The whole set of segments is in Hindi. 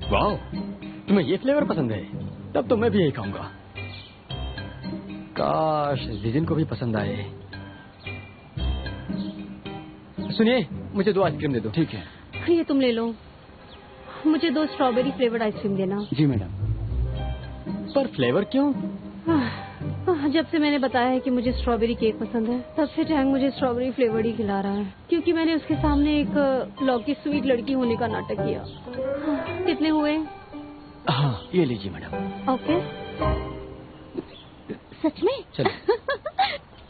वाह, तुम्हें ये फ्लेवर पसंद है? तब तो मैं भी यही खाऊंगा। काश जिजिन को भी पसंद आए। सुनिए, मुझे 2 आइसक्रीम दे दो। ठीक है। ये तुम ले लो। मुझे 2 स्ट्रॉबेरी फ्लेवर्ड आइसक्रीम देना। जी मैडम। पर फ्लेवर क्यों? जब से मैंने बताया है कि मुझे स्ट्रॉबेरी केक पसंद है, तब से टैंग मुझे स्ट्रॉबेरी फ्लेवर्ड ही खिला रहा है, क्योंकि मैंने उसके सामने एक लौकी स्वीट लड़की होने का नाटक किया। कितने हुए? हाँ, ये लीजिए मैडम। ओके। सच में? चलो।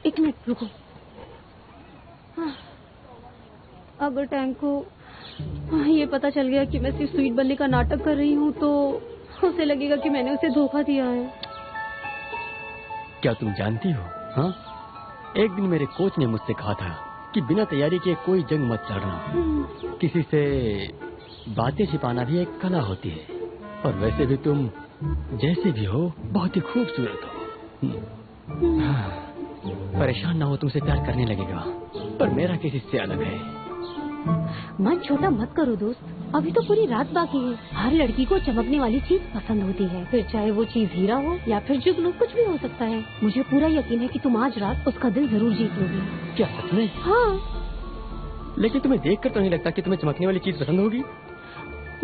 1 मिनट रुको। अगर टैंग को ये पता चल गया कि मैं सिर्फ स्वीट बनने का नाटक कर रही हूँ, तो उसे लगेगा कि मैंने उसे धोखा दिया है। क्या तुम जानती हो? हाँ, एक दिन मेरे कोच ने मुझसे कहा था कि बिना तैयारी के कोई जंग मत लड़ना। किसी से बातें छिपाना भी एक कला होती है। और वैसे भी तुम जैसे भी हो बहुत ही खूबसूरत हो। परेशान ना हो, तुमसे प्यार करने लगेगा। पर मेरा केस इससे अलग है। मन छोटा मत करो दोस्त, अभी तो पूरी रात बाकी है। हर लड़की को चमकने वाली चीज पसंद होती है, फिर चाहे वो चीज हीरा हो या फिर जुगनू, कुछ भी हो सकता है। मुझे पूरा यकीन है कि तुम आज रात उसका दिल जरूर जीत लोगी। क्या सच में? हाँ। लेकिन तुम्हें देखकर तो नहीं लगता कि तुम्हें चमकने वाली चीज पसंद होगी।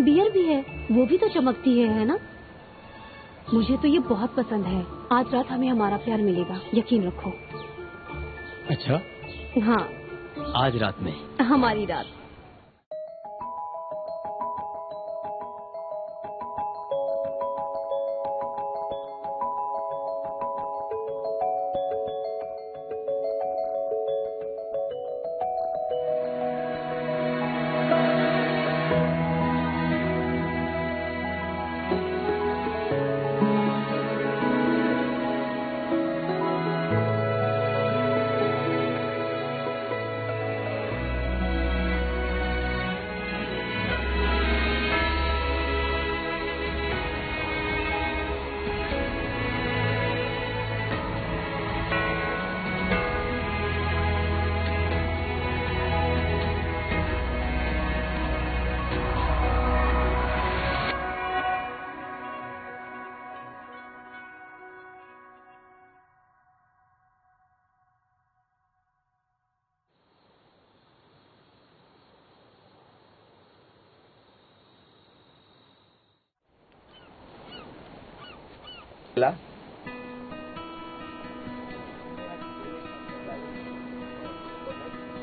बियर भी है, वो भी तो चमकती है ना? मुझे तो ये बहुत पसंद है। आज रात हमें हमारा प्यार मिलेगा, यकीन रखो। अच्छा? हाँ, आज रात में हमारी रात।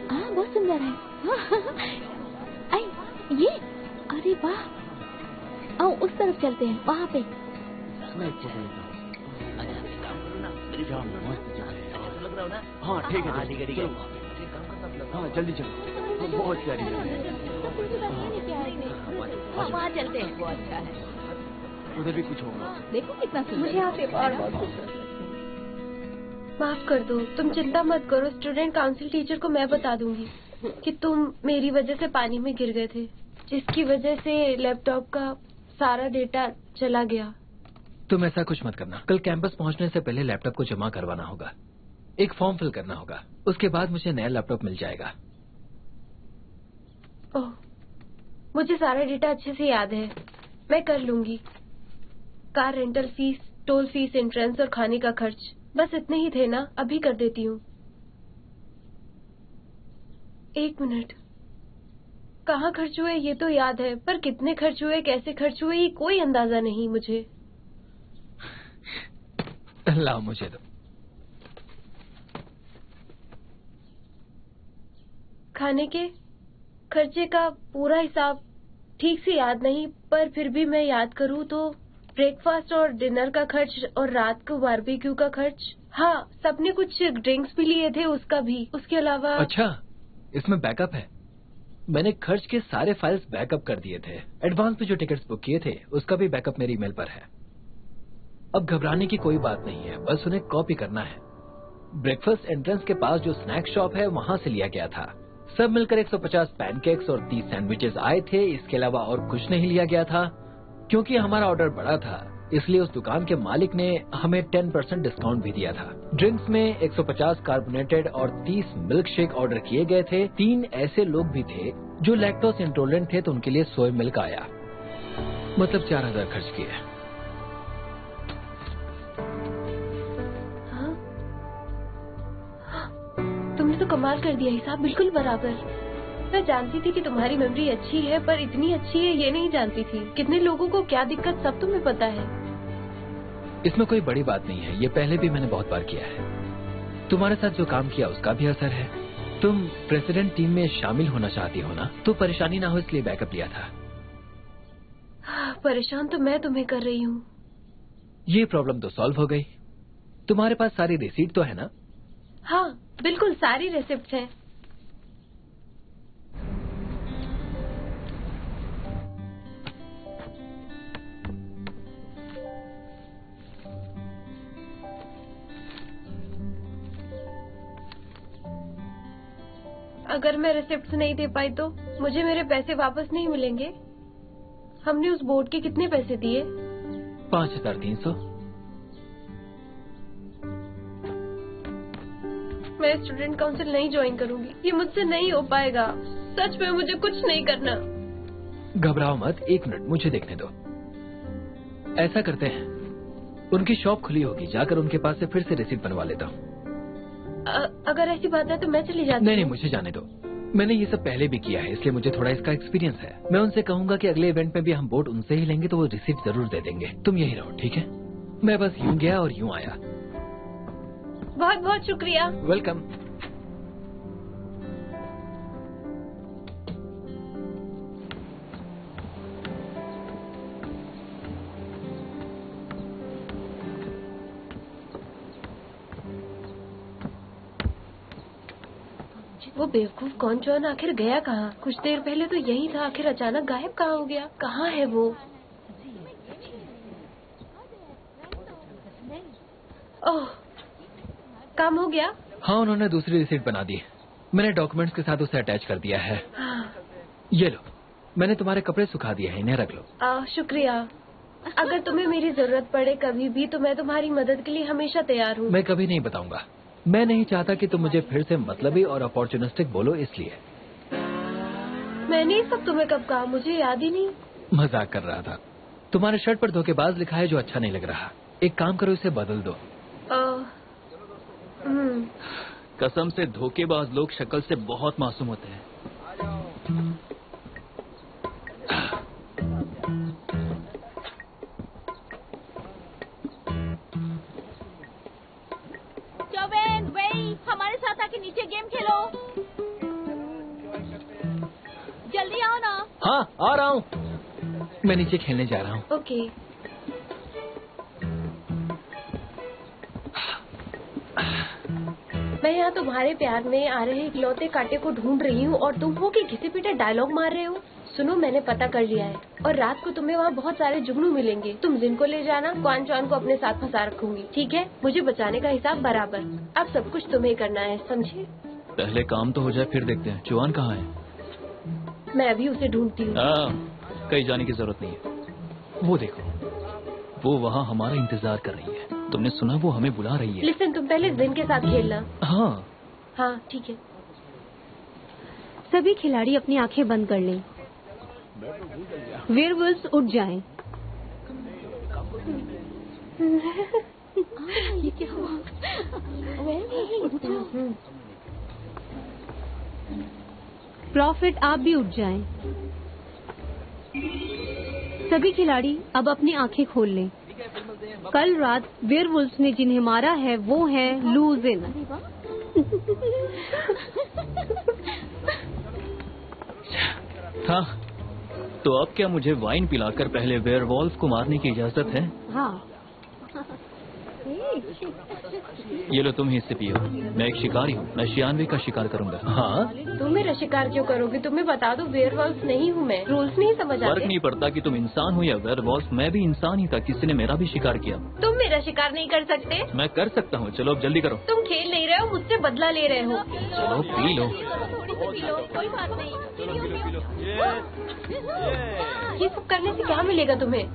हाँ, बहुत सुंदर है। ये, अरे वाह। आओ उस तरफ चलते हैं, वहाँ पे। हाँ ठीक है, हाँ जल्दी चलो। बहुत प्यारी है। वहाँ चलते हैं, वो अच्छा है। उधर भी कुछ होगा। देखो कितना सुंदर। मुझे यहाँ पे बहुत माफ कर दो, तुम चिंता मत करो। स्टूडेंट काउंसिल टीचर को मैं बता दूंगी कि तुम मेरी वजह से पानी में गिर गए थे, जिसकी वजह से लैपटॉप का सारा डेटा चला गया। तुम ऐसा कुछ मत करना। कल कैंपस पहुंचने से पहले लैपटॉप को जमा करवाना होगा, एक फॉर्म फिल करना होगा, उसके बाद मुझे नया लैपटॉप मिल जाएगा। ओह, मुझे सारा डेटा अच्छे से याद है, मैं कर लूंगी। Car rental fees, toll fees, entrance और खाने का खर्च, बस इतने ही थे ना। अभी कर देती हूँ। 1 मिनट, कहाँ खर्च हुए ये तो याद है, पर कितने खर्च हुए, कैसे खर्च हुए, ये कोई अंदाजा नहीं मुझे। लाओ मुझे दो। खाने के खर्चे का पूरा हिसाब ठीक से याद नहीं, पर फिर भी मैं याद करूँ तो ब्रेकफास्ट और डिनर का खर्च और रात को बारबेक्यू का खर्च। हाँ, सबने कुछ ड्रिंक्स भी लिए थे, उसका भी। उसके अलावा अच्छा, इसमें बैकअप है। मैंने खर्च के सारे फाइल्स बैकअप कर दिए थे। एडवांस में जो टिकट्स बुक किए थे उसका भी बैकअप मेरी ईमेल पर है। अब घबराने की कोई बात नहीं है, बस उन्हें कॉपी करना है। ब्रेकफास्ट एंट्रेंस के पास जो स्नैक शॉप है वहाँ से लिया गया था। सब मिलकर 150 पैनकेक्स और 30 सैंडविचेस आए थे। इसके अलावा और कुछ नहीं लिया गया था। क्योंकि हमारा ऑर्डर बड़ा था, इसलिए उस दुकान के मालिक ने हमें 10% डिस्काउंट भी दिया था। ड्रिंक्स में 150 कार्बोनेटेड और 30 मिल्क शेक ऑर्डर किए गए थे। 3 ऐसे लोग भी थे जो लैक्टोज इंटॉलरेंट थे, तो उनके लिए सोया मिल्क आया। मतलब 4000 खर्च किए। हाँ? तुमने तो कमाल कर दिया, हिसाब बिल्कुल बराबर। मैं जानती थी कि तुम्हारी मेमोरी अच्छी है, पर इतनी अच्छी है ये नहीं जानती थी। कितने लोगों को क्या दिक्कत सब तुम्हें पता है। इसमें कोई बड़ी बात नहीं है, ये पहले भी मैंने बहुत बार किया है। तुम्हारे साथ जो काम किया उसका भी असर है। तुम प्रेसिडेंट टीम में शामिल होना चाहती हो ना, तो परेशानी ना हो इसलिए बैकअप लिया था। परेशान तो मैं तुम्हें कर रही हूँ। ये प्रॉब्लम तो सॉल्व हो गई। तुम्हारे पास सारी रिसीट तो है ना? हाँ बिल्कुल, सारी रेसिप्ट है। अगर मैं रिसिप्ट नहीं दे पाई तो मुझे मेरे पैसे वापस नहीं मिलेंगे। हमने उस बोर्ड के कितने पैसे दिए? 5300। मैं स्टूडेंट काउंसिल नहीं ज्वाइन करूंगी, ये मुझसे नहीं हो पाएगा। सच में मुझे कुछ नहीं करना। घबराओ मत, 1 मिनट मुझे देखने दो। ऐसा करते हैं, उनकी शॉप खुली होगी, जाकर उनके पास से फिर से रिसीट बनवा लेता हूँ। अगर ऐसी बात है तो मैं चली जाती हूँ। नहीं, मुझे जाने दो। मैंने ये सब पहले भी किया है, इसलिए मुझे थोड़ा इसका एक्सपीरियंस है। मैं उनसे कहूंगा कि अगले इवेंट में भी हम बोर्ड उनसे ही लेंगे, तो वो रिसीट जरूर दे देंगे। तुम यही रहो, ठीक है? मैं बस यूं गया और यूं आया। बहुत बहुत शुक्रिया। वेलकम। वो बेवकूफ कौन आखिर गया कहाँ? कुछ देर पहले तो यही था, आखिर अचानक गायब कहाँ हो गया? कहाँ है वो? ओह, काम हो गया? हाँ, उन्होंने दूसरी रिसीट बना दी। मैंने डॉक्यूमेंट्स के साथ उसे अटैच कर दिया है। हाँ। ये लो, मैंने तुम्हारे कपड़े सुखा दिए हैं, इन्हें रख लो। शुक्रिया। अगर तुम्हें मेरी जरूरत पड़े कभी भी तो मैं तुम्हारी मदद के लिए हमेशा तैयार हूँ। मैं कभी नहीं बताऊंगा। मैं नहीं चाहता कि तुम मुझे फिर से मतलबी और अपॉर्चुनिस्टिक बोलो, इसलिए। मैंने ये सब तुम्हें कब कहा? मुझे याद ही नहीं। मजाक कर रहा था। तुम्हारे शर्ट पर धोखेबाज लिखा है, जो अच्छा नहीं लग रहा। एक काम करो, इसे बदल दो। कसम से धोखेबाज लोग शक्ल से बहुत मासूम होते हैं। चौबेन, वेई, हमारे साथ आके नीचे गेम खेलो। जल्दी आओ ना। हाँ, आ रहा हूँ। मैं नीचे खेलने जा रहा हूँ। ओके। मैं यहाँ तुम्हारे प्यार में आ रहे इकलौते कांटे को ढूंढ रही हूँ और तुम हो कि घिसे पीटे डायलॉग मार रहे हो। सुनो, मैंने पता कर लिया है और रात को तुम्हें वहाँ बहुत सारे जुगनू मिलेंगे। तुम जिनको ले जाना, क्वान चौन को अपने साथ फंसा रखूंगी, ठीक है? मुझे बचाने का हिसाब बराबर। अब सब कुछ तुम्हें करना है, समझे? पहले काम तो हो जाए, फिर देखते हैं। चुआन कहाँ है? मैं अभी उसे ढूंढती हूँ। कहीं जाने की जरूरत नहीं है। वो देखो, वो वहाँ हमारा इंतजार कर रही है। तुमने सुना? वो हमें बुला रही है। लिसन, तुम पहले जिन के साथ खेलना। हाँ हाँ ठीक है। सभी खिलाड़ी अपनी आंखें बंद कर लें। वेयरवुल्व्स उठ जाएं। ये क्या हुआ? प्रॉफिट, आप भी उठ जाएं। सभी खिलाड़ी अब अपनी आंखें खोल लें। कल रात वेयरवुल्व्स ने जिन्हें मारा है वो है लूजिन। हाँ, तो अब क्या मुझे वाइन पिलाकर पहले वेयरवॉल्फ को मारने की इजाजत है? हाँ। ये लो, तुम ही इससे पियो। मैं एक शिकारी हूँ, मैं 96 का शिकार करूंगा। हाँ, तुम मेरा शिकार क्यों करोगे? तुम्हें बता दो, वेयरवॉल्फ नहीं हूँ मैं। रूल्स नहीं समझ फर्क आते? नहीं पड़ता कि तुम इंसान हो या वेयरवॉल्फ, मैं भी इंसान ही था। किसी ने मेरा भी शिकार किया। तुम मेरा शिकार नहीं कर सकते। मैं कर सकता हूँ। चलो अब जल्दी करो। तुम खेल नहीं रहे हो, मुझसे बदला ले रहे हो। चलो पी लो। थोड़ी सी पी लो, कोई बात नहीं। ये सब करने से क्या मिलेगा तुम्हें?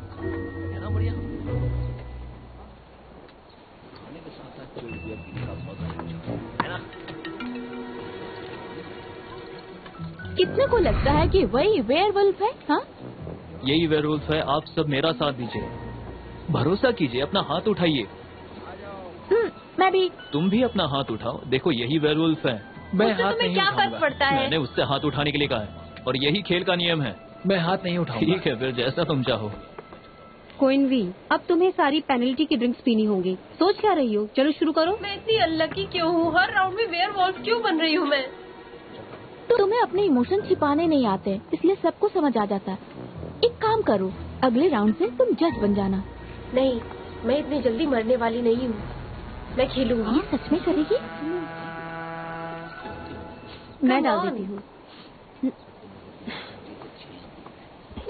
कितने को लगता है कि वही वेयरवुल्फ है? हाँ, यही वेयरवुल्फ है, आप सब मेरा साथ दीजिए, भरोसा कीजिए, अपना हाथ उठाइए। मैं भी। तुम भी अपना हाथ उठाओ, देखो यही वेयरवुल्फ है। मैं उससे हाथ तुम्हें नहीं क्या फर्क उठाऊंगा। पड़ता है? मैंने उससे हाथ उठाने के लिए कहा है और यही खेल का नियम है। मैं हाथ नहीं उठाऊंगा। ठीक है, फिर जैसा तुम चाहो। क्वीन वी, अब तुम्हें सारी पेनल्टी की ड्रिंक्स पीनी होंगी। सोच क्या रही हो? चलो शुरू करो। मैं इतनी अनलकी क्यों हूँ? हर राउंड में वेयरवुल्फ क्यों बन रही हूँ मैं? तो तुम्हें अपने इमोशन छिपाने नहीं आते, इसलिए सबको समझ आ जाता है। एक काम करो, अगले राउंड से तुम जज बन जाना। नहीं, मैं इतनी जल्दी मरने वाली नहीं हूँ। मैं खेलूंगी। ये सच में करेगी? मैं डाल देती हूँ।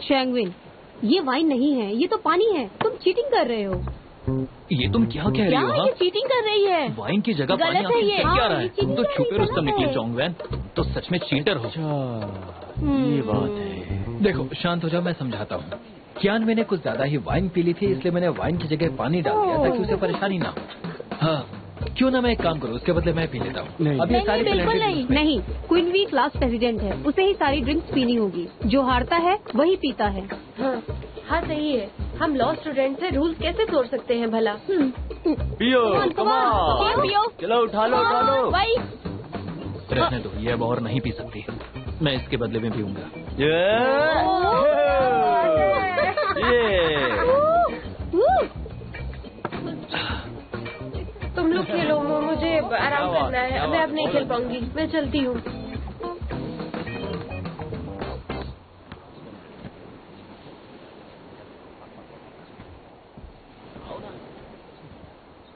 शैंगविन, ये वाइन नहीं है, ये तो पानी है। तुम चीटिंग कर रहे हो। ये तुम क्या कह रही क्या हो? हाँ? ये चीटिंग कर रही है? वाइन की जगह गलत पानी है आखिर ये। क्या हाँ, रहा है? ये तुम तो चीटिंग छुपे कर रही, रुस्तम गलत निकली है। चोंगवैन, तो सच में चीटर हो। ये बात है। देखो शांत हो जाओ, मैं समझाता हूँ। कियानवे ने कुछ ज्यादा ही वाइन पी ली थी, इसलिए मैंने वाइन की जगह पानी डाल दिया ताकि उसे परेशानी ना हो। हाँ, क्यों ना मैं एक काम करूँ, उसके बदले मैं पी लेता हूँ। नहीं। अब ये नहीं, सारी बिल्कुल penalty नहीं। उसमें- नहीं, क्वीन वी क्लास प्रेसिडेंट है, उसे ही सारी ड्रिंक्स पीनी होगी। जो हारता है वही पीता है। हाँ, हाँ सही है। हम लॉ स्टूडेंट से रूल्स कैसे तोड़ सकते हैं भला? पियो, come on। पियो। चलो उठा लो, उठा लो। भाई, रहने दो, ये अब और नहीं पी सकती। मैं इसके बदले में पीऊंगा। तुम लोग खेलो, मुझे आराम करना है। मैं अब नहीं खेल पाऊंगी, मैं चलती हूँ।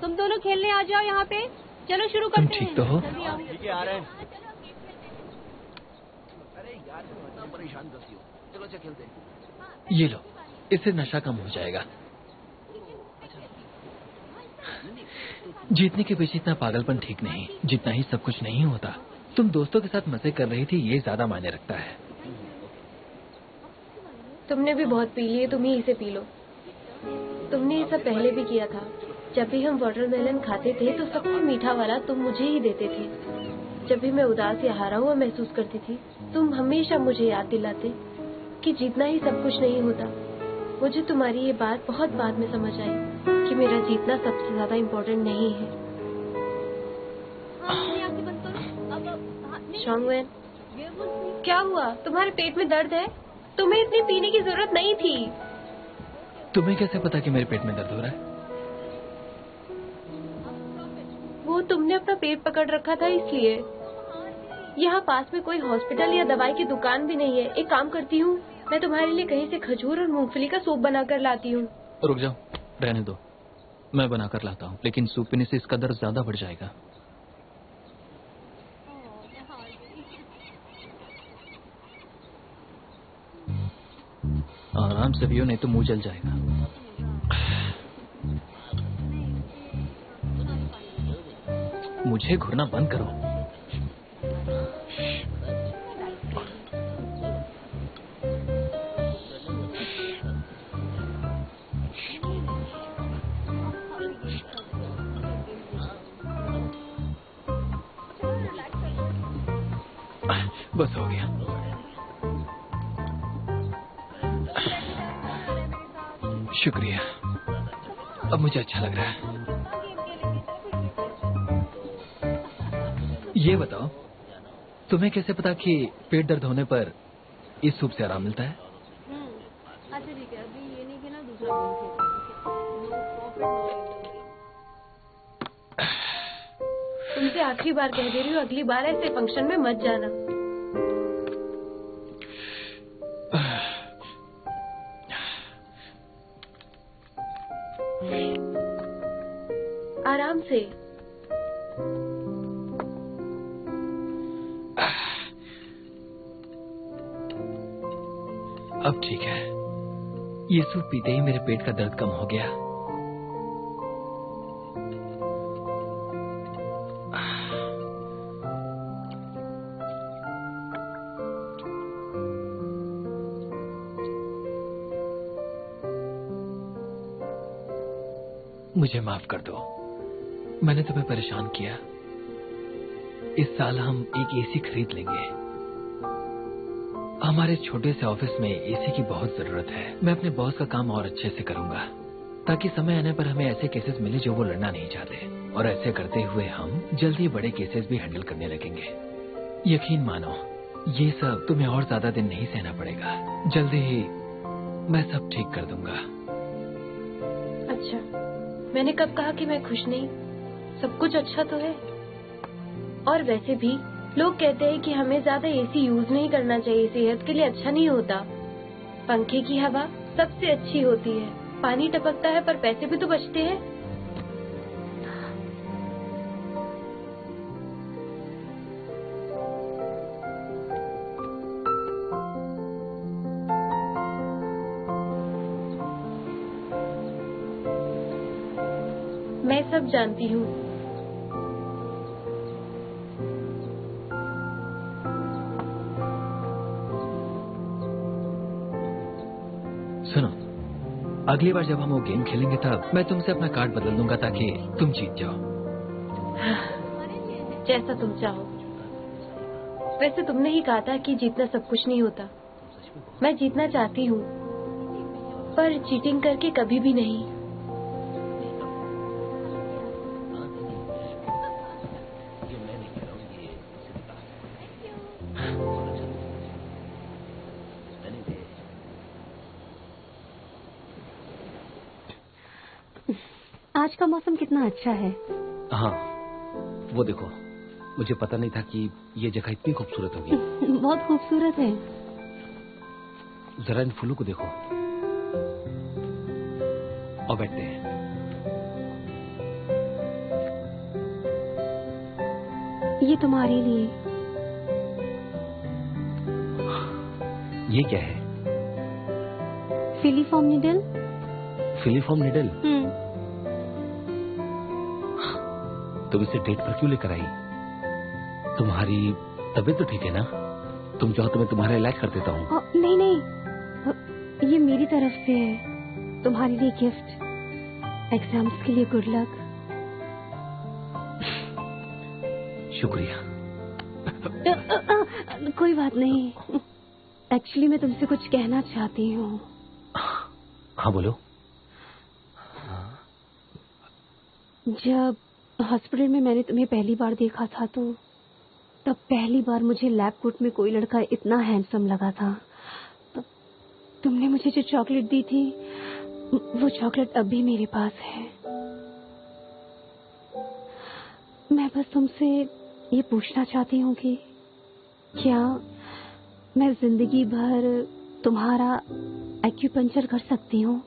तुम दोनों खेलने आ जाओ यहाँ पे। चलो शुरू तुम करते हैं। ठीक तो हो? जल्दी आओ। ठीक है, आ रहे हैं। ये लो, इससे नशा कम हो जाएगा। जीतने के पीछे इतना पागलपन ठीक नहीं, जितना ही सब कुछ नहीं होता। तुम दोस्तों के साथ मजे कर रही थी, ये ज्यादा मायने रखता है। तुमने भी बहुत पी लिए, तुम ही इसे पी लो। तुमने ये सब पहले भी किया था। जब भी हम वाटरमेलन खाते थे तो सबसे मीठा वाला तुम मुझे ही देते थे। जब भी मैं उदास या हारा हुआ महसूस करती थी, तुम हमेशा मुझे याद दिलाते कि जीतना ही सब कुछ नहीं होता। मुझे तुम्हारी ये बात बहुत बाद में समझ आई कि मेरा जीतना सबसे ज्यादा इम्पोर्टेंट नहीं है। शॉन्गवेन, क्या हुआ? तुम्हारे पेट में दर्द है? तुम्हें इतनी पीने की जरूरत नहीं थी। तुम्हें कैसे पता कि मेरे पेट में दर्द हो रहा है? वो तुमने अपना पेट पकड़ रखा था इसलिए। यहाँ पास में कोई हॉस्पिटल या दवाई की दुकान भी नहीं है। एक काम करती हूँ, मैं तुम्हारे लिए कहीं से खजूर और मूंगफली का सूप बनाकर लाती हूँ। रुक जाओ, रहने दो, मैं बनाकर लाता हूँ, लेकिन सूप पीने से इसका दर्द ज्यादा बढ़ जाएगा। आराम से पियो, नहीं तो मुंह जल जाएगा। मुझे घुरना बंद करो। बस हो गया। शुक्रिया, अब मुझे अच्छा लग रहा है। ये बताओ, तुम्हें कैसे पता कि पेट दर्द होने पर इस सूप से आराम मिलता है? अच्छा ठीक है, अभी ये नहीं खेलना, दूसरा तुमसे आखिरी बार कह दे रही हूँ, अगली बार ऐसे फंक्शन में मत जाना। आराम से। अब ठीक है। ये सूप पीते ही मेरे पेट का दर्द कम हो गया। मुझे माफ कर दो, मैंने तुम्हें परेशान किया। इस साल हम एक एसी खरीद लेंगे। हमारे छोटे से ऑफिस में एसी की बहुत जरूरत है। मैं अपने बॉस का काम और अच्छे से करूंगा ताकि समय आने पर हमें ऐसे केसेस मिले जो वो लड़ना नहीं चाहते, और ऐसे करते हुए हम जल्दी बड़े केसेस भी हैंडल करने लगेंगे। यकीन मानो, ये सब तुम्हें और ज्यादा दिन नहीं सहना पड़ेगा। जल्दी ही मैं सब ठीक कर दूंगा। अच्छा, मैंने कब कहा कि मैं खुश नहीं? सब कुछ अच्छा तो है। और वैसे भी लोग कहते हैं कि हमें ज्यादा एसी यूज नहीं करना चाहिए, सेहत के लिए अच्छा नहीं होता। पंखे की हवा सबसे अच्छी होती है। पानी टपकता है पर पैसे भी तो बचते हैं। मैं सब जानती हूँ। सुनो, अगली बार जब हम वो गेम खेलेंगे तब मैं तुमसे अपना कार्ड बदल दूंगा ताकि तुम जीत जाओ। जैसा तुम चाहो। वैसे तुमने ही कहा था कि जीतना सब कुछ नहीं होता। मैं जीतना चाहती हूँ, पर चीटिंग करके कभी भी नहीं। आज का मौसम कितना अच्छा है। हाँ, वो देखो, मुझे पता नहीं था कि ये जगह इतनी खूबसूरत होगी। बहुत खूबसूरत है। जरा इन फूलों को देखो। और बैठते हैं। ये तुम्हारे लिए। ये क्या है? Filiform needle. Filiform needle? तुम इसे डेट पर क्यों लेकर आई? तुम्हारी तबीयत तो ठीक है ना? तुम चाहो तो मैं तुम्हारा इलाज कर देता हूँ। नहीं नहीं, ये मेरी तरफ से है, तुम्हारे लिए गिफ्ट। एग्जाम्स के लिए गुड लक। शुक्रिया। कोई बात नहीं। एक्चुअली मैं तुमसे कुछ कहना चाहती हूँ। हाँ बोलो। जब हॉस्पिटल में मैंने तुम्हें पहली बार देखा था तो तब पहली बार मुझे लैब कोट में कोई लड़का इतना हैंडसम लगा था। तुमने मुझे जो चॉकलेट दी थी वो चॉकलेट अब भी मेरे पास है। मैं बस तुमसे ये पूछना चाहती हूँ कि क्या मैं जिंदगी भर तुम्हारा एक्यूपंक्चर कर सकती हूँ?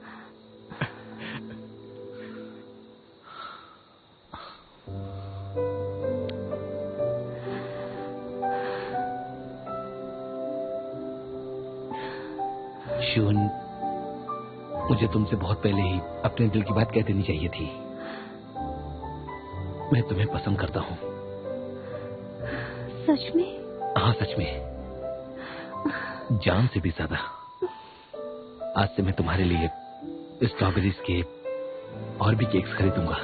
शून, मुझे तुमसे बहुत पहले ही अपने दिल की बात कह देनी चाहिए थी। मैं तुम्हें पसंद करता हूँ। सच में? हाँ सच में, जान से भी ज्यादा। आज से मैं तुम्हारे लिए स्ट्रॉबेरीज के और भी केक्स खरीदूंगा।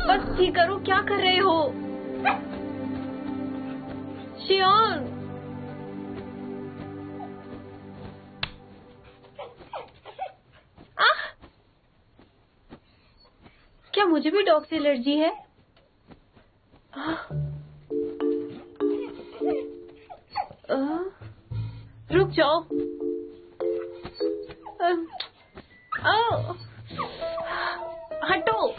बस ठीक करो, क्या कर रहे हो? शियोन, क्या मुझे भी डॉग से एलर्जी है? रुक जाओ। हटो।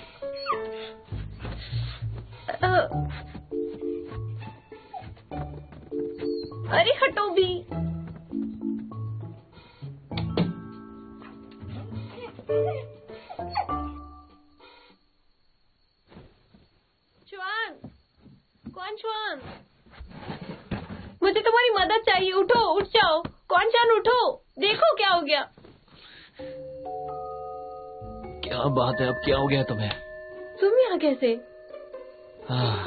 मदद चाहिए। उठो, उठ जाओ। क्वानचान उठो, देखो क्या हो गया। क्या बात है, अब क्या हो गया तुम्हें? तुम यहाँ कैसे? आह,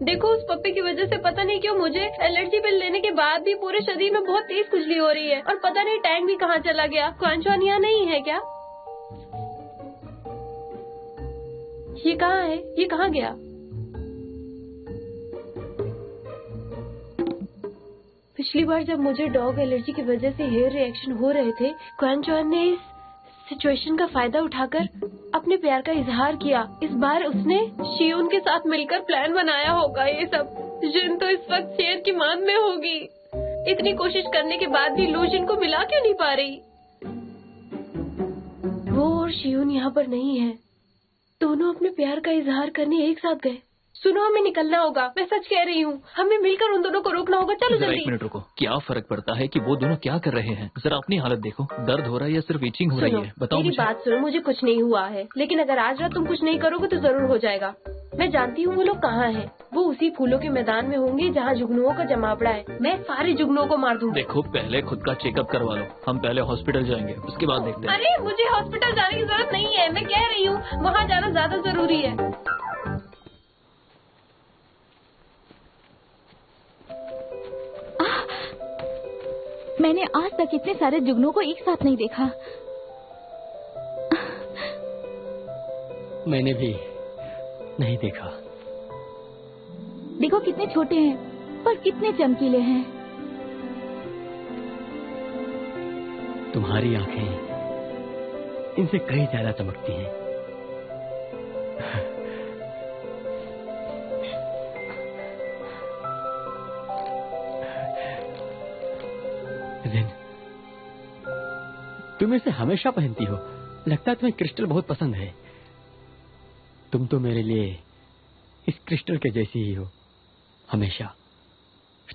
देखो, उस पप्पी की वजह से पता नहीं क्यों मुझे एलर्जी पिल लेने के बाद भी पूरे शरीर में बहुत तेज खुजली हो रही है, और पता नहीं टैंक भी कहाँ चला गया। क्वानचान यहाँ नहीं है क्या? ये कहाँ है? ये कहाँ गया? पिछली बार जब मुझे डॉग एलर्जी की वजह से हेयर रिएक्शन हो रहे थे, क्वानचान ने इस सिचुएशन का फायदा उठाकर अपने प्यार का इजहार किया। इस बार उसने शियून के साथ मिलकर प्लान बनाया होगा ये सब। जिन तो इस वक्त शेर की मांग में होगी। इतनी कोशिश करने के बाद भी लूजिन को मिला क्यों नहीं पा रही? वो और शियून यहाँ पर नहीं है। दोनों अपने प्यार का इजहार करने एक साथ गए। सुनो, हमें निकलना होगा। मैं सच कह रही हूँ, हमें मिलकर उन दोनों को रोकना होगा। चलो जरा जल्दी। एक मिनट रुको। क्या फर्क पड़ता है कि वो दोनों क्या कर रहे हैं? जरा अपनी हालत देखो। दर्द हो रहा है या सिर्फ इचिंग हो रही सुनो, है? बताओ मेरी मुझे। बात सुनो। मुझे कुछ नहीं हुआ है, लेकिन अगर आज रात तुम कुछ नहीं करोगे तो जरूर हो जाएगा। मैं जानती हूँ वो लोग कहाँ हैं। वो उसी फूलों के मैदान में होंगे जहाँ जुगनुओं का जमावड़ा है। मैं सारे जुगनुओं को मार दूंगी। देखो, पहले खुद का चेकअप करवा लो। हम पहले हॉस्पिटल जाएंगे, उसके बाद देखते हैं। अरे, मुझे हॉस्पिटल जाने की जरूरत नहीं है। मैं कह रही हूँ, वहाँ जाना ज्यादा जरूरी है। मैंने आज तक इतने सारे जुगनों को एक साथ नहीं देखा। मैंने भी नहीं देखा। देखो कितने छोटे हैं, पर कितने चमकीले हैं। तुम्हारी आंखें इनसे कहीं ज्यादा चमकती हैं। जिन, तुम इसे हमेशा पहनती हो। लगता है तुम्हें क्रिस्टल बहुत पसंद है। तुम तो मेरे लिए इस क्रिस्टल के जैसी ही हो, हमेशा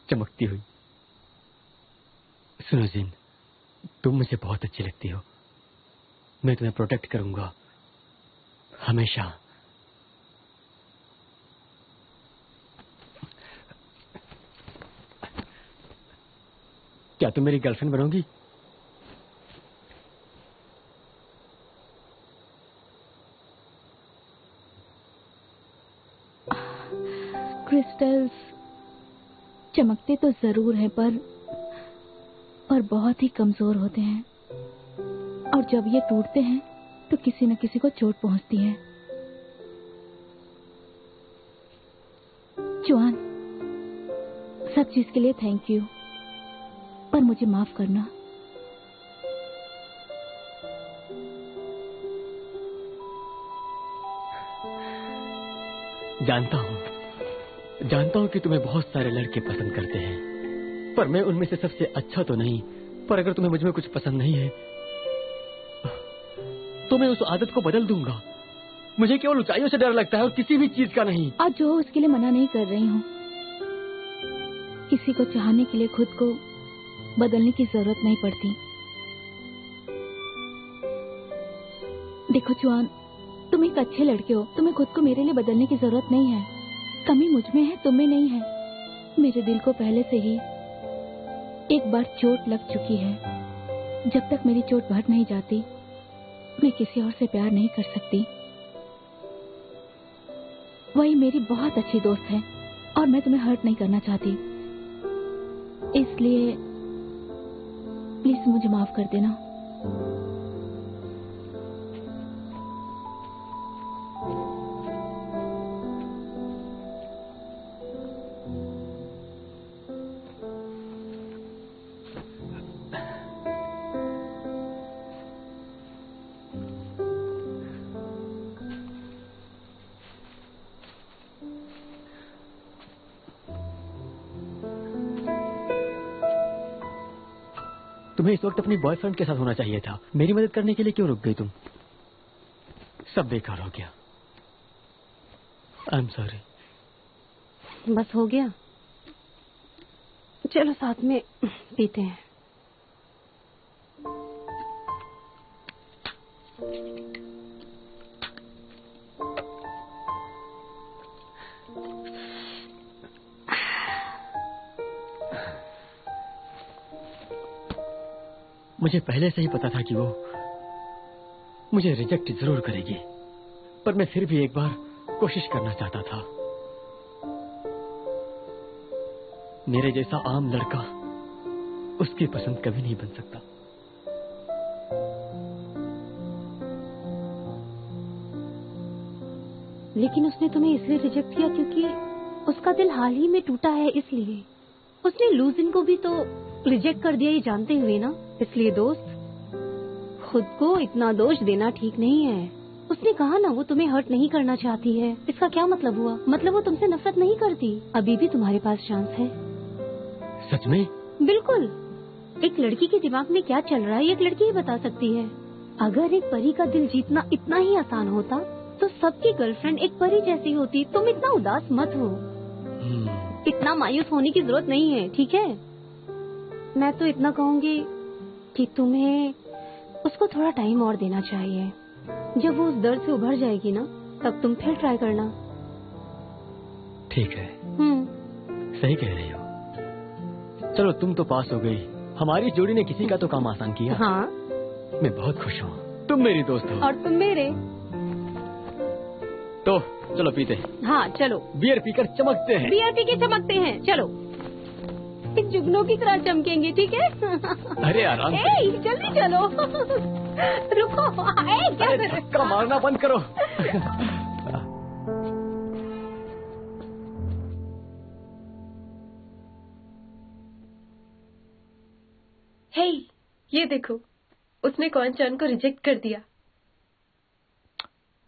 चमकती हुई। सुनो जिन, तुम मुझे बहुत अच्छी लगती हो। मैं तुम्हें प्रोटेक्ट करूंगा हमेशा। क्या तुम मेरी गर्लफ्रेंड बनोगी? क्रिस्टल्स चमकते तो जरूर हैं, पर बहुत ही कमजोर होते हैं, और जब ये टूटते हैं तो किसी न किसी को चोट पहुंचती है। जुआन, सब चीज के लिए थैंक यू, पर मुझे माफ करना। जानता हूं कि तुम्हें बहुत सारे लड़के पसंद करते हैं, पर मैं उनमें से सबसे अच्छा तो नहीं। पर अगर तुम्हें मुझ में कुछ पसंद नहीं है तो मैं उस आदत को बदल दूंगा। मुझे केवल ऊंचाइयों से डर लगता है और किसी भी चीज का नहीं। आज जो हो उसके लिए मना नहीं कर रही हूँ। किसी को चाहने के लिए खुद को बदलने की जरूरत नहीं पड़ती। देखो जुआन, तुम एक अच्छे लड़के हो। तुम्हें खुद को मेरे लिए बदलने की जरूरत नहीं है। कमी मुझ में है, तुम में नहीं है। मेरे दिल को पहले से ही एक बार चोट लग चुकी है। जब तक मेरी चोट भर नहीं जाती, मैं किसी और से प्यार नहीं कर सकती। वही मेरी बहुत अच्छी दोस्त है, और मैं तुम्हें हर्ट नहीं करना चाहती। इसलिए प्लीज मुझे माफ कर देना। तुम्हें इस वक्त अपनी बॉयफ्रेंड के साथ होना चाहिए था। मेरी मदद करने के लिए क्यों रुक गई तुम? सब बेकार हो गया। I am sorry. बस हो गया। चलो साथ में पीते हैं। मुझे पहले से ही पता था कि वो मुझे रिजेक्ट जरूर करेगी, पर मैं फिर भी एक बार कोशिश करना चाहता था। मेरे जैसा आम लड़का उसकी पसंद कभी नहीं बन सकता। लेकिन उसने तुम्हें इसलिए रिजेक्ट किया क्योंकि उसका दिल हाल ही में टूटा है, इसलिए उसने लूजिन को भी तो रिजेक्ट कर दिया, ये जानते हुए ना। इसलिए दोस्त, खुद को इतना दोष देना ठीक नहीं है। उसने कहा ना वो तुम्हें हर्ट नहीं करना चाहती है, इसका क्या मतलब हुआ? मतलब वो तुमसे नफरत नहीं करती। अभी भी तुम्हारे पास चांस है। सच में? बिल्कुल। एक लड़की के दिमाग में क्या चल रहा है एक लड़की ही बता सकती है। अगर एक परी का दिल जीतना इतना ही आसान होता तो सबकी गर्लफ्रेंड एक परी जैसी होती। तुम इतना उदास मत हो, इतना मायूस होने की जरूरत नहीं है, ठीक है? मैं तो इतना कहूँगी कि तुम्हें उसको थोड़ा टाइम और देना चाहिए। जब वो उस दर्द से उभर जाएगी ना, तब तुम फिर ट्राई करना। ठीक है। सही कह रही हो। चलो, तुम तो पास हो गई। हमारी जोड़ी ने किसी का तो काम आसान किया। हाँ, मैं बहुत खुश हूँ। तुम मेरी दोस्त हो और तुम मेरे। तो चलो पीते हैं। हाँ चलो, बियर पीकर चमकते हैं। बियर पी के चमकते हैं। चलो, एक जुगनू की तरह चमकेंगे, ठीक है? अरे आराम से। जल्दी चलो। रुको। क्या अरे धक्का मारना बंद करो। हे, ये देखो, उसने कौन चान को रिजेक्ट कर दिया।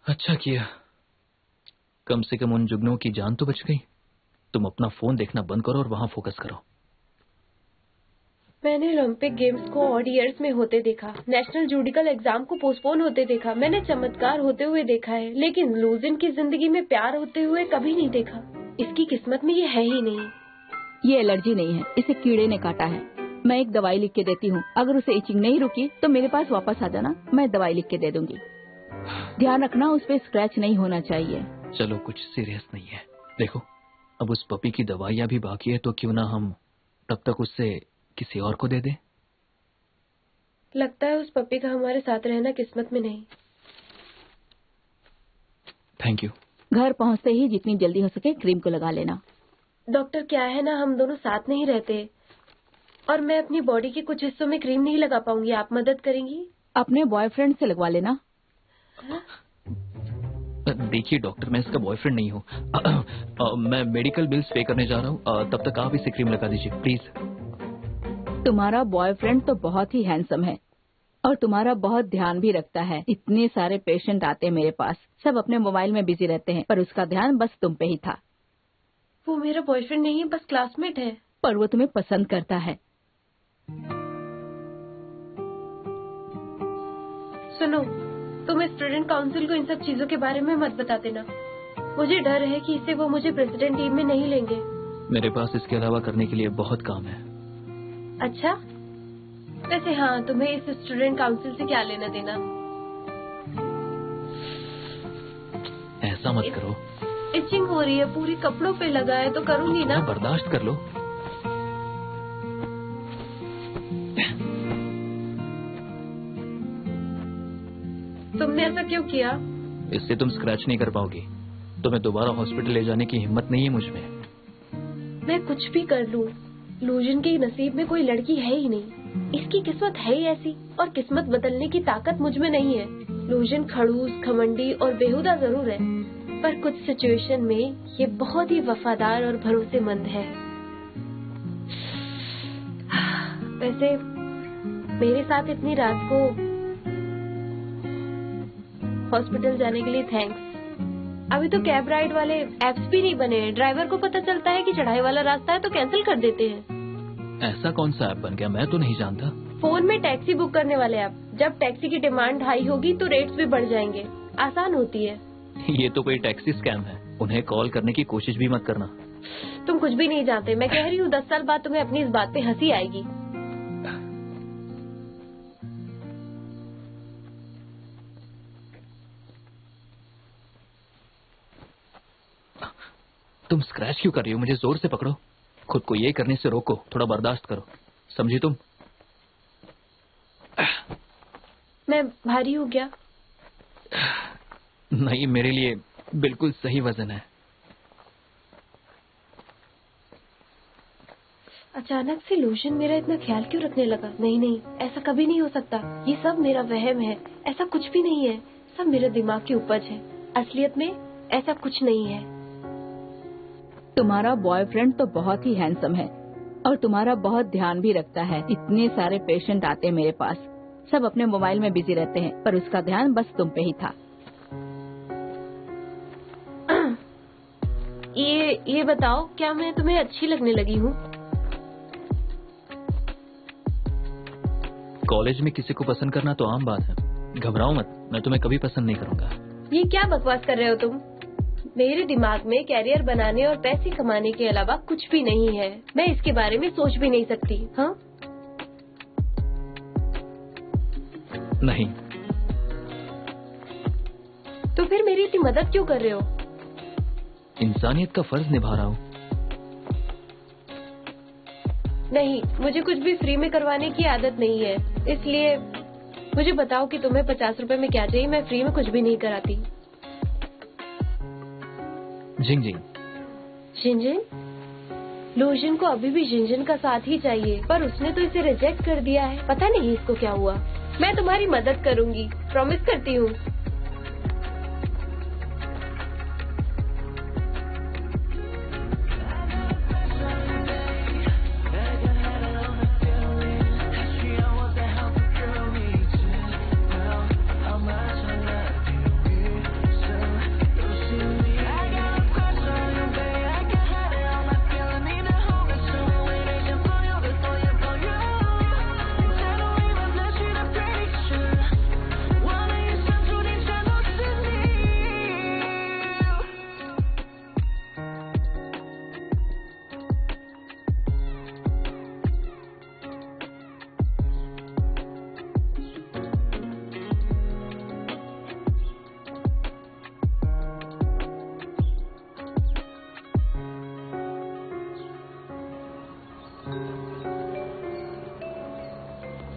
अच्छा किया, कम से कम उन जुगनों की जान तो बच गई। तुम अपना फोन देखना बंद करो और वहां फोकस करो। मैंने ओलंपिक गेम्स को ऑड ईयर्स में होते देखा, नेशनल जुडिकल एग्जाम को पोस्टपोन होते देखा, मैंने चमत्कार होते हुए देखा है, लेकिन लूजिन की जिंदगी में प्यार होते हुए कभी नहीं देखा। इसकी किस्मत में ये है ही नहीं। ये एलर्जी नहीं है, इसे कीड़े ने काटा है। मैं एक दवाई लिख के देती हूँ, अगर उसे इचिंग नहीं रुकी तो मेरे पास वापस आ जाना, मैं दवाई लिख के दे दूंगी। ध्यान रखना उस पे स्क्रैच नहीं होना चाहिए। चलो, कुछ सीरियस नहीं है। देखो, अब उस पपी की दवाइयाँ भी बाकी है, तो क्यों ना हम तब तक उससे किसी और को दे दे। लगता है उस पपी का हमारे साथ रहना किस्मत में नहीं। Thank you. घर पहुँचते ही जितनी जल्दी हो सके क्रीम को लगा लेना। डॉक्टर, क्या है ना, हम दोनों साथ नहीं रहते और मैं अपनी बॉडी के कुछ हिस्सों में क्रीम नहीं लगा पाऊंगी। आप मदद करेंगी? अपने बॉयफ्रेंड से लगवा लेना। देखिए डॉक्टर, मैं इसका बॉयफ्रेंड नहीं हूँ। मैं मेडिकल बिल्स पे करने जा रहा हूँ, तब तक आप इसे क्रीम लगा दीजिए प्लीज। तुम्हारा बॉयफ्रेंड तो बहुत ही हैंडसम है और तुम्हारा बहुत ध्यान भी रखता है। इतने सारे पेशेंट आते हैं मेरे पास, सब अपने मोबाइल में बिजी रहते हैं, पर उसका ध्यान बस तुम पे ही था। वो मेरा बॉयफ्रेंड नहीं है, बस क्लासमेट है। पर वो तुम्हें पसंद करता है। सुनो, तुम स्टूडेंट काउंसिल को इन सब चीजों के बारे में मत बता देना। मुझे डर है कि इससे वो मुझे प्रेसिडेंट टीम में नहीं लेंगे। मेरे पास इसके अलावा करने के लिए बहुत काम है। अच्छा, वैसे हाँ, तुम्हें इस स्टूडेंट काउंसिल से क्या लेना देना? ऐसा मत करो। इचिंग हो रही है, पूरी कपड़ों पे लगा है, तो करूंगी ना। बर्दाश्त कर लो। तुमने ऐसा क्यों किया? इससे तुम स्क्रैच नहीं कर पाओगी। तुम्हें दोबारा हॉस्पिटल ले जाने की हिम्मत नहीं है मुझ में। मैं कुछ भी कर लूं, लूजिन के नसीब में कोई लड़की है ही नहीं। इसकी किस्मत है ही ऐसी, और किस्मत बदलने की ताकत मुझ में नहीं है। लूजिन खड़ूस, घमंडी और बेहुदा जरूर है, पर कुछ सिचुएशन में ये बहुत ही वफादार और भरोसेमंद है। वैसे मेरे साथ इतनी रात को हॉस्पिटल जाने के लिए थैंक्स। अभी तो कैब राइड वाले एप्स भी नहीं बने हैं। ड्राइवर को पता चलता है कि चढ़ाई वाला रास्ता है तो कैंसिल कर देते हैं। ऐसा कौन सा ऐप बन गया, मैं तो नहीं जानता। फोन में टैक्सी बुक करने वाले ऐप। जब टैक्सी की डिमांड हाई होगी तो रेट्स भी बढ़ जाएंगे। आसान होती है। ये तो कोई टैक्सी स्कैम है, उन्हें कॉल करने की कोशिश भी मत करना। तुम कुछ भी नहीं जानते। मैं कह रही हूँ 10 साल बाद तुम्हें अपनी इस बात पे हंसी आएगी। तुम स्क्रैच क्यों कर रही हो? मुझे जोर से पकड़ो। खुद को ये करने से रोको, थोड़ा बर्दाश्त करो, समझी तुम? मैं भारी हूँ क्या? नहीं, मेरे लिए बिल्कुल सही वजन है। अचानक से लोशन मेरा इतना ख्याल क्यों रखने लगा? नहीं नहीं, ऐसा कभी नहीं हो सकता। ये सब मेरा वहम है। ऐसा कुछ भी नहीं है। सब मेरे दिमाग की उपज है। असलियत में ऐसा कुछ नहीं है। तुम्हारा बॉयफ्रेंड तो बहुत ही हैंडसम है और तुम्हारा बहुत ध्यान भी रखता है। इतने सारे पेशेंट आते हैं मेरे पास, सब अपने मोबाइल में बिजी रहते हैं, पर उसका ध्यान बस तुम पे ही था। ये बताओ, क्या मैं तुम्हें अच्छी लगने लगी हूँ? कॉलेज में किसी को पसंद करना तो आम बात है। घबराओ मत, मैं तुम्हें कभी पसंद नहीं करूंगा। ये क्या बकवास कर रहे हो तुम? मेरे दिमाग में कैरियर बनाने और पैसे कमाने के अलावा कुछ भी नहीं है। मैं इसके बारे में सोच भी नहीं सकती। हाँ? नहीं। तो फिर मेरी इतनी मदद क्यों कर रहे हो? इंसानियत का फर्ज निभा रहा हूँ। नहीं, मुझे कुछ भी फ्री में करवाने की आदत नहीं है। इसलिए मुझे बताओ कि तुम्हें 50 रुपए में क्या चाहिए। मैं फ्री में कुछ भी नहीं कराती। जिंग-जिंग। जिंजन? लोशन को अभी भी जिंजन का साथ ही चाहिए, पर उसने तो इसे रिजेक्ट कर दिया है। पता नहीं इसको क्या हुआ। मैं तुम्हारी मदद करूंगी, प्रॉमिस करती हूँ।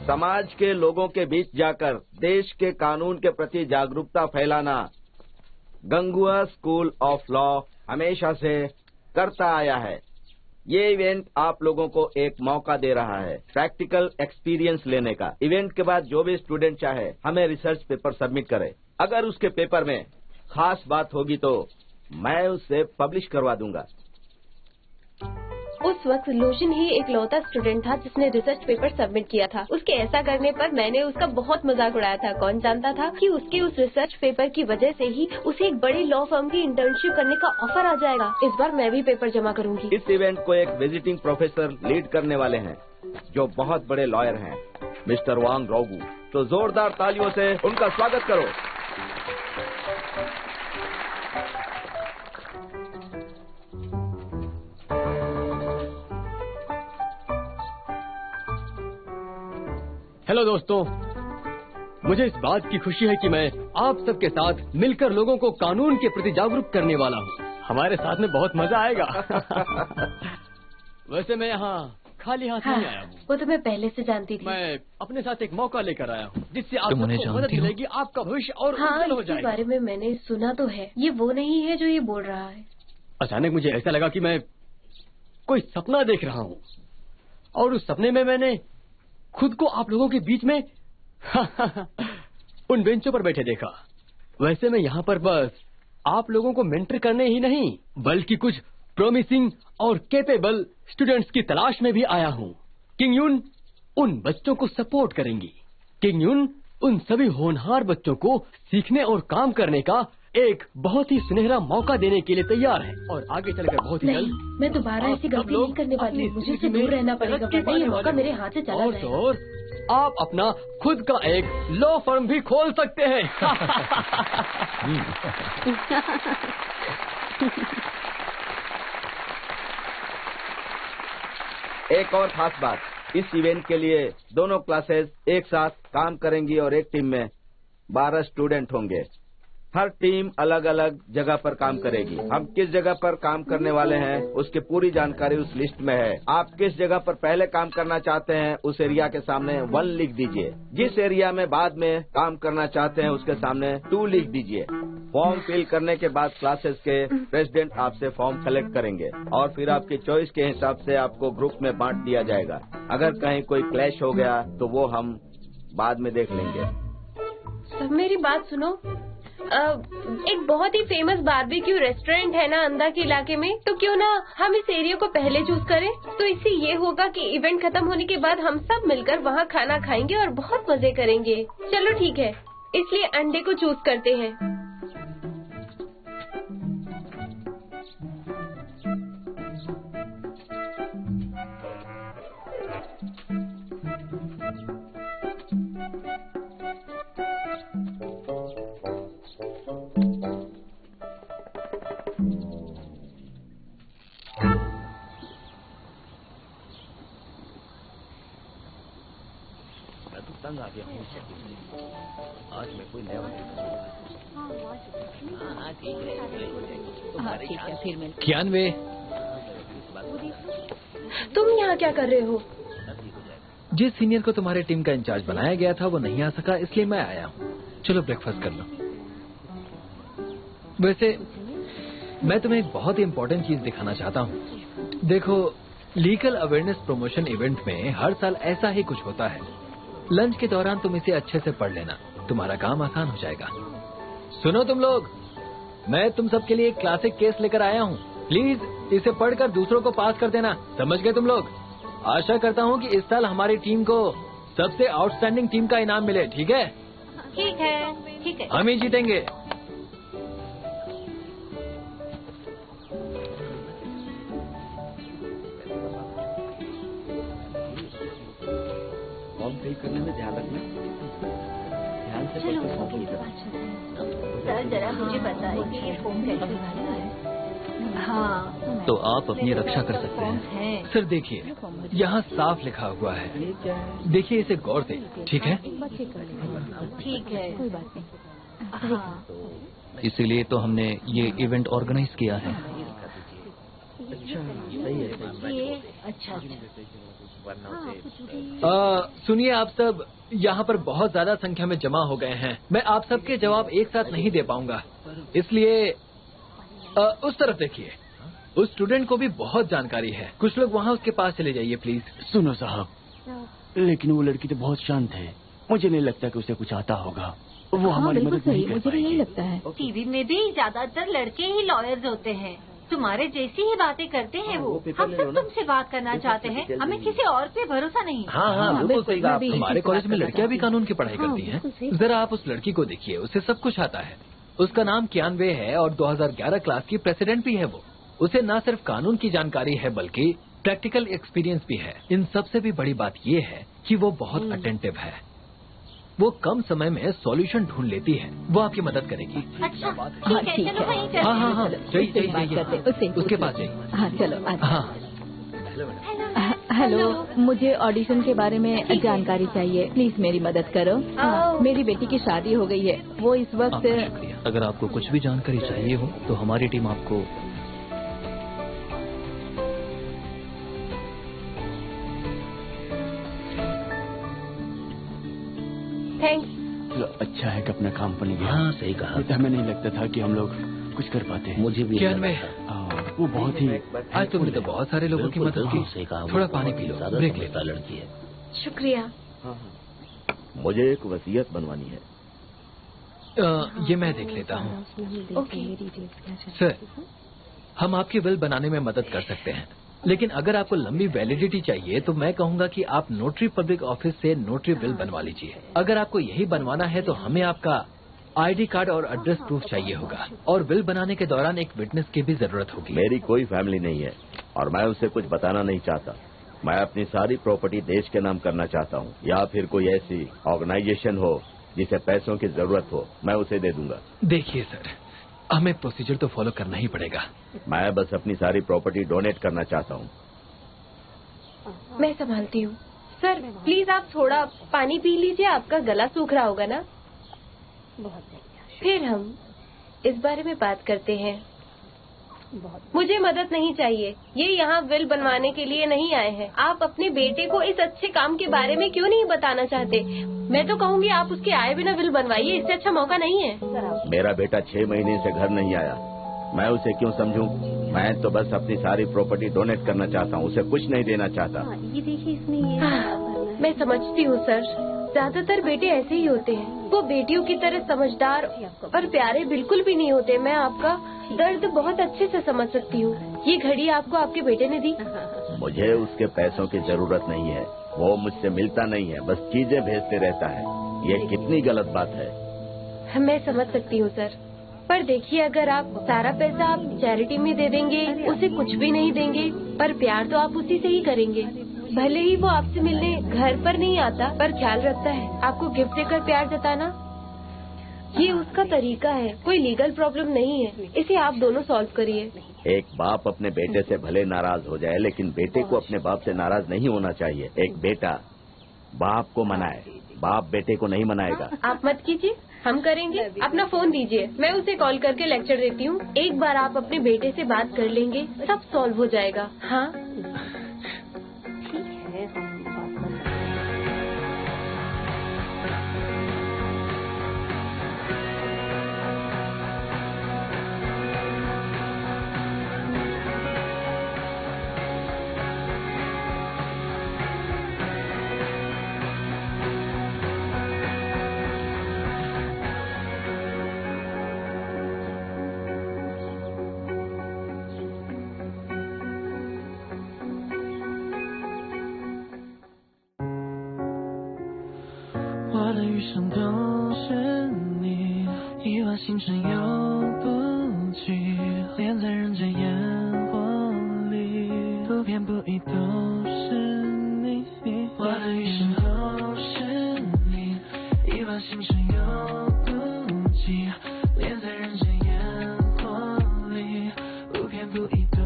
समाज के लोगों के बीच जाकर देश के कानून के प्रति जागरूकता फैलाना गंगुआ स्कूल ऑफ लॉ हमेशा से करता आया है। ये इवेंट आप लोगों को एक मौका दे रहा है प्रैक्टिकल एक्सपीरियंस लेने का। इवेंट के बाद जो भी स्टूडेंट चाहे हमें रिसर्च पेपर सबमिट करे। अगर उसके पेपर में खास बात होगी तो मैं उसे पब्लिश करवा दूंगा। उस वक्त लोशन ही एक लौता स्टूडेंट था जिसने रिसर्च पेपर सबमिट किया था। उसके ऐसा करने पर मैंने उसका बहुत मजाक उड़ाया था। कौन जानता था कि उसके उस रिसर्च पेपर की वजह से ही उसे एक बड़ी लॉ फर्म की इंटर्नशिप करने का ऑफर आ जाएगा। इस बार मैं भी पेपर जमा करूंगी। इस इवेंट को एक विजिटिंग प्रोफेसर लीड करने वाले हैं जो बहुत बड़े लॉयर हैं, मिस्टर वांग रोगू। तो जोरदार तालियों से उनका स्वागत करो। हेलो दोस्तों, मुझे इस बात की खुशी है कि मैं आप सबके साथ मिलकर लोगों को कानून के प्रति जागरूक करने वाला हूँ। हमारे साथ में बहुत मजा आएगा। वैसे मैं यहाँ खाली हाथ नहीं आया हूँ। वो तो मैं पहले से जानती थी। मैं अपने साथ एक मौका लेकर आया हूँ जिससे आप तुम उन्हें सबको मदद जानती हो? मिलेगी, आपका भविष्य और उज्जवल हो इसके जाएगा। बारे में मैंने सुना तो है। ये वो नहीं है जो ये बोल रहा है। अचानक मुझे ऐसा लगा कि मैं कोई सपना देख रहा हूँ और उस सपने में मैंने खुद को आप लोगों के बीच में उन बेंचों पर बैठे देखा। वैसे मैं यहाँ पर बस आप लोगों को मेंटर करने ही नहीं बल्कि कुछ प्रॉमिसिंग और कैपेबल स्टूडेंट्स की तलाश में भी आया हूँ। किंग यून उन बच्चों को सपोर्ट करेंगी। किंग यून उन सभी होनहार बच्चों को सीखने और काम करने का एक बहुत ही सुनहरा मौका देने के लिए तैयार है और आगे चलकर बहुत ही जल्द नहीं, मैं दोबारा ऐसी गलती नहीं करने वाली हूँ। मुझे इससे अपनी दूर रहना पड़ेगा, तरक्की वरना ये पाने मौका वाले मेरे हो। हाथ से चला और जाएगा। तो और आप अपना खुद का एक लॉ फर्म भी खोल सकते हैं। एक और खास बात, इस इवेंट के लिए दोनों क्लासेस एक साथ काम करेंगी और एक टीम में 12 स्टूडेंट होंगे। हर टीम अलग अलग जगह पर काम करेगी। हम किस जगह पर काम करने वाले हैं उसकी पूरी जानकारी उस लिस्ट में है। आप किस जगह पर पहले काम करना चाहते हैं उस एरिया के सामने 1 लिख दीजिए। जिस एरिया में बाद में काम करना चाहते हैं उसके सामने 2 लिख दीजिए। फॉर्म फिल करने के बाद क्लासेस के प्रेसिडेंट आपसे फॉर्म कलेक्ट करेंगे और फिर आपकी चॉइस के हिसाब से आपको ग्रुप में बांट दिया जाएगा। अगर कहीं कोई क्लैश हो गया तो वो हम बाद में देख लेंगे। सब मेरी बात सुनो। एक बहुत ही फेमस बारबेक्यू रेस्टोरेंट है ना अंदा के इलाके में, तो क्यों ना हम इस एरिया को पहले चूज करें। तो इससे ये होगा कि इवेंट खत्म होने के बाद हम सब मिलकर वहाँ खाना खाएंगे और बहुत मजे करेंगे। चलो ठीक है, इसलिए अंडे को चूज करते हैं। तंग आ गया हूँ। आज मैं कोई नया ठीक है, फिर मिलते हैं। कियानवे, तुम यहाँ क्या कर रहे हो? जिस सीनियर को तुम्हारे टीम का इंचार्ज बनाया गया था वो नहीं आ सका, इसलिए मैं आया हूँ। चलो ब्रेकफास्ट कर लो। वैसे मैं तुम्हें एक बहुत ही इम्पोर्टेंट चीज दिखाना चाहता हूँ। देखो, लीगल अवेयरनेस प्रमोशन इवेंट में हर साल ऐसा ही कुछ होता है। लंच के दौरान तुम इसे अच्छे से पढ़ लेना, तुम्हारा काम आसान हो जाएगा। सुनो तुम लोग, मैं तुम सबके लिए एक क्लासिक केस लेकर आया हूँ। प्लीज इसे पढ़कर दूसरों को पास कर देना, समझ गए तुम लोग? आशा करता हूँ कि इस साल हमारी टीम को सबसे आउटस्टैंडिंग टीम का इनाम मिले। ठीक है? ठीक है, ठीक है। हम ही जीतेंगे। फॉर्म फिल करने में ध्यान रखना, ध्यान से चलो, पढ़कर ओके, फॉर्म बात फिल चलते हैं। सर जरा मुझे बताइए कि ये फॉर्म कैसे भरना है। हाँ, तो आप अपनी रक्षा कर सकते हैं। सर देखिए, यहाँ साफ लिखा हुआ है, देखिए इसे गौर से। ठीक है? ठीक है, कोई बात नहीं। हाँ, इसीलिए तो हमने ये इवेंट ऑर्गेनाइज किया है। ये अच्छा। सुनिए, आप सब यहाँ पर बहुत ज्यादा संख्या में जमा हो गए हैं। मैं आप सबके जवाब एक साथ नहीं दे पाऊंगा, इसलिए उस तरफ देखिए। उस स्टूडेंट को भी बहुत जानकारी है। कुछ लोग वहाँ उसके पास चले जाइए प्लीज। सुनो साहब, लेकिन वो लड़की तो बहुत शांत है, मुझे नहीं लगता कि उसे कुछ आता होगा। वो हमारी मदद नहीं कर मुझे भी यही पाएगी। लगता है। टीवी में भी ज्यादातर लड़के ही लॉयर्स होते हैं। तुम्हारे जैसी ही बातें करते हैं वो। हम सब तुमसे बात करना चाहते हैं, हमें किसी और पे भरोसा नहीं। हाँ, बिल्कुल सही कहा आपने। हमारे कॉलेज में लड़कियां भी कानून की पढ़ाई करती हैं। जरा आप उस लड़की को देखिए, उसे सब कुछ आता है। उसका नाम कियानवे है और 2011 क्लास की प्रेसिडेंट भी है वो। उसे न सिर्फ कानून की जानकारी है बल्कि प्रैक्टिकल एक्सपीरियंस भी है। इन सबसे भी बड़ी बात ये है कि वो बहुत अटेंटिव है। वो कम समय में सॉल्यूशन ढूंढ लेती है। वो आपकी मदद करेगी। अच्छा, ठीक है, चलो वहीं चलते हैं। हाँ, जाइए, उसके पास जाइए। हाँ चलो। हाँ, हेलो, मुझे ऑडिशन के बारे में जानकारी चाहिए। प्लीज मेरी मदद करो। मेरी बेटी की शादी हो गई है, वो इस वक्त। आपका शुक्रिया। अगर आपको कुछ भी जानकारी चाहिए हो तो हमारी टीम आपको थैंक्स। चलो, अच्छा है कि अपना काम बन गया। हाँ, सही कहा। नहीं तो हमें नहीं लगता था कि हम लोग कुछ कर पाते हैं। मुझे भी कियानवे, वो बहुत ही आज तुमने तो बहुत सारे लोगों की मदद की। सही कहा। थोड़ा पानी पी लो, ब्रेक ले। लड़की है। शुक्रिया। मुझे एक वसीयत बनवानी है। ये मैं देख लेता हूँ। सर, हम आपकी विल बनाने में मदद कर सकते हैं, लेकिन अगर आपको लंबी वैलिडिटी चाहिए तो मैं कहूंगा कि आप नोटरी पब्लिक ऑफिस से नोटरी विल बनवा लीजिए। अगर आपको यही बनवाना है तो हमें आपका आईडी कार्ड और एड्रेस प्रूफ चाहिए होगा, और विल बनाने के दौरान एक विटनेस की भी जरूरत होगी। मेरी कोई फैमिली नहीं है और मैं उसे कुछ बताना नहीं चाहता। मैं अपनी सारी प्रॉपर्टी देश के नाम करना चाहता हूँ, या फिर कोई ऐसी ऑर्गेनाइजेशन हो जिसे पैसों की जरूरत हो, मैं उसे दे दूंगा। देखिए सर, हमें प्रोसीजर तो फॉलो करना ही पड़ेगा। मैं बस अपनी सारी प्रॉपर्टी डोनेट करना चाहता हूँ। मैं संभालती हूँ। सर प्लीज आप थोड़ा पानी पी लीजिए, आपका गला सूख रहा होगा ना। फिर हम इस बारे में बात करते हैं। मुझे मदद नहीं चाहिए। ये यहाँ विल बनवाने के लिए नहीं आए हैं। आप अपने बेटे को इस अच्छे काम के बारे में क्यों नहीं बताना चाहते? मैं तो कहूँगी आप उसके आए बिना विल बनवाइए, इससे अच्छा मौका नहीं है। मेरा बेटा 6 महीने से घर नहीं आया, मैं उसे क्यों समझूं? मैं तो बस अपनी सारी प्रॉपर्टी डोनेट करना चाहता हूँ, उसे कुछ नहीं देना चाहता। ये देखिए इसमें ये मैं समझती हूँ सर, ज्यादातर बेटे ऐसे ही होते हैं। वो बेटियों की तरह समझदार और प्यारे बिल्कुल भी नहीं होते। मैं आपका दर्द बहुत अच्छे से समझ सकती हूँ। ये घड़ी आपको आपके बेटे ने दी। मुझे उसके पैसों की जरूरत नहीं है, वो मुझसे मिलता नहीं है, बस चीजें भेजते रहता है। ये कितनी गलत बात है। मैं समझ सकती हूँ सर, पर देखिए अगर आप सारा पैसा आप चैरिटी में दे देंगे, उसे कुछ भी नहीं देंगे, पर प्यार तो आप उसी से ही करेंगे। भले ही वो आपसे मिलने घर पर नहीं आता, पर ख्याल रखता है। आपको गिफ्ट देकर प्यार जताना ये उसका तरीका है। कोई लीगल प्रॉब्लम नहीं है, इसे आप दोनों सॉल्व करिए। एक बाप अपने बेटे से भले नाराज हो जाए, लेकिन बेटे को अपने बाप से नाराज नहीं होना चाहिए। एक बेटा बाप को मनाए, बाप बेटे को नहीं मनाएगा। आप मत कीजिए, हम करेंगे। अपना फोन दीजिए, मैं उसे कॉल करके लेक्चर देती हूँ। एक बार आप अपने बेटे से बात कर लेंगे, सब सॉल्व हो जाएगा। हाँ我的余生都是你，亿万星辰游不尽，恋在人间烟火里，不偏不倚都是你。我的余生都是你，亿万星辰游不尽，恋在人间烟火里，不偏不倚都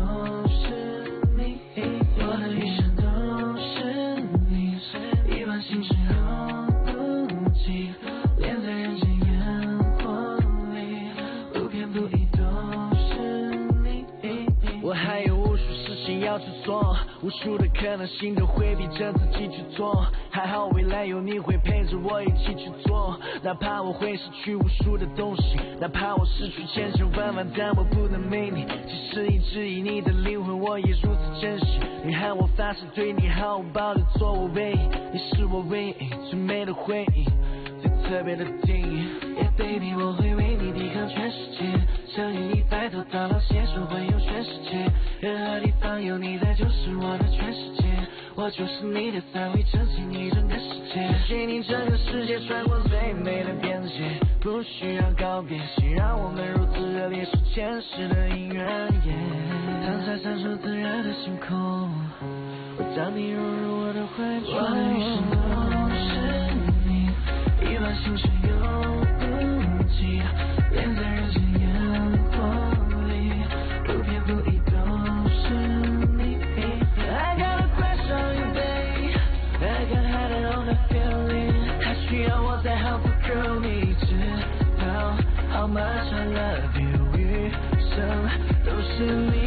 是你。我的余生都是你，亿万星辰游。恋在人间烟火里，不偏不倚都是你。我还有无数事情要去做，无数的可能性都会逼着自己去做。还好未来有你会陪着我一起去做，哪怕我会失去无数的东西，哪怕我失去千千万万，但我不能没你。即使一直以你的灵魂，我也如此珍惜。你和我发誓对你毫无保留，做我唯一，你是我唯一最美的回忆。特别的定义 Yeah baby 我会为你抵抗全世界，相信你白头到老携手环游全世界，任何地方有你在就是我的全世界，我就是你的3维真心你整个世界，给你整个世界穿过最美的边界，不需要告别，谁让我们如此热烈，是前世的姻缘。当彩闪烁自然的星空，我将你融入我的怀中，我的余生都是你，亿万星辰游不尽，恋在人间烟火里，不偏不倚都是你。I got a crush on you babe, I can't hide it on the feeling， 还需要我再好不够你知道 how much I love you， 余生都是你。